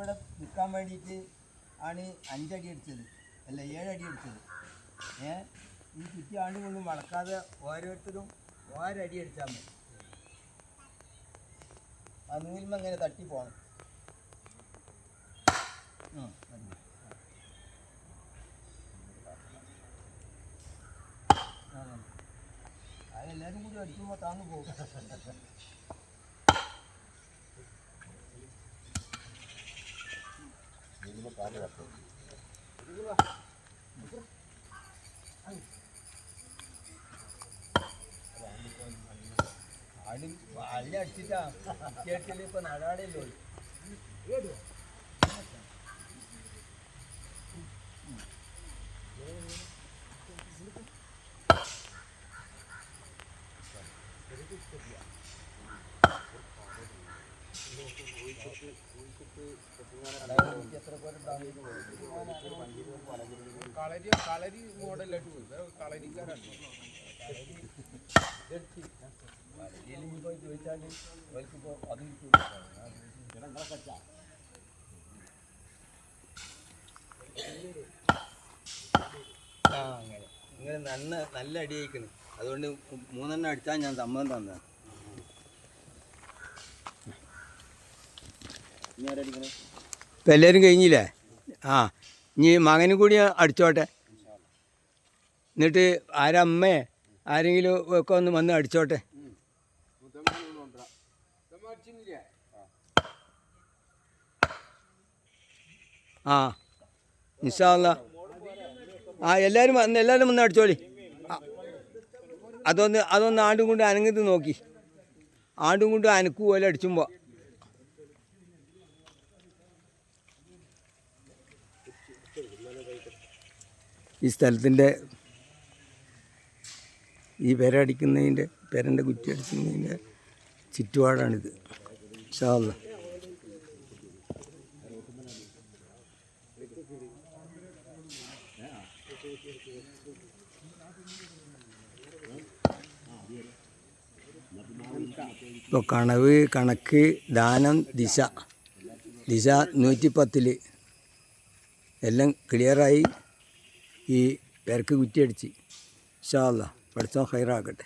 ഇവിടെ നിൽക്കാൻ വേണ്ടിയിട്ട് ആണ് 5 അടി അടിച്ചത്, അല്ല 7 അടി അടിച്ചത്. ഈ ചുറ്റി ആണ്ടുകൊണ്ടും വളക്കാതെ ഓരോരുത്തരും ഓരടി അടിച്ചാൽ മതി. ആ നൂലിന്മേൽ ഇങ്ങനെ തട്ടി പോകണം. അതെല്ലാവരും കൂടി അടിക്കുമ്പോൾ താന്നു പോകും. അടി അടിച്ചിട്ടാ കേട്ടില്ല, ഇപ്പൊ നടാടല്ലോ. കളരി മോഡലായിട്ട് പോയി കളരിക്കാരാണ്. പോയി ചോദിച്ചാൽ അവർക്കിപ്പോൾ അതും അങ്ങനെ ഇങ്ങനെ നല്ല അടി അയക്കണം. അതുകൊണ്ട് 3 എണ്ണം അടിച്ചാൽ ഞാൻ സമ്മതം തന്നതാണ്. ഇപ്പം എല്ലാവരും കഴിഞ്ഞില്ലേ? ഇനി മകനും കൂടി അടിച്ചോട്ടെ. എന്നിട്ട് ആരമ്മേ ആരെങ്കിലും ഒക്കെ ഒന്ന് വന്ന് അടിച്ചോട്ടെ. ഇൻഷാ അല്ലാഹ്. എല്ലാവരും വന്ന് അടിച്ചോളി. അതൊന്ന് ആണ്ടും കൊണ്ട് അനങ്ങത്ത് നോക്കി, ആണ്ടും കൊണ്ട് അനക്കു പോലെ അടിച്ചുമ്പോൾ. ഈ സ്ഥലത്തിൻ്റെ ഈ പെരൻ്റെ കുറ്റി അടിക്കുന്നതിൻ്റെ ചുറ്റുപാടാണിത്. ഇൻഷാ അല്ലാഹ്. ഇപ്പോൾ കണക്ക് ദാനം ദിശ 110 എല്ലാം ക്ലിയറായി. ഈ പെരക്ക് കുറ്റിയടിച്ച് ഇൻഷാ അല്ലാഹ് പഠിച്ചോ ഹൈറാക്കട്ടെ.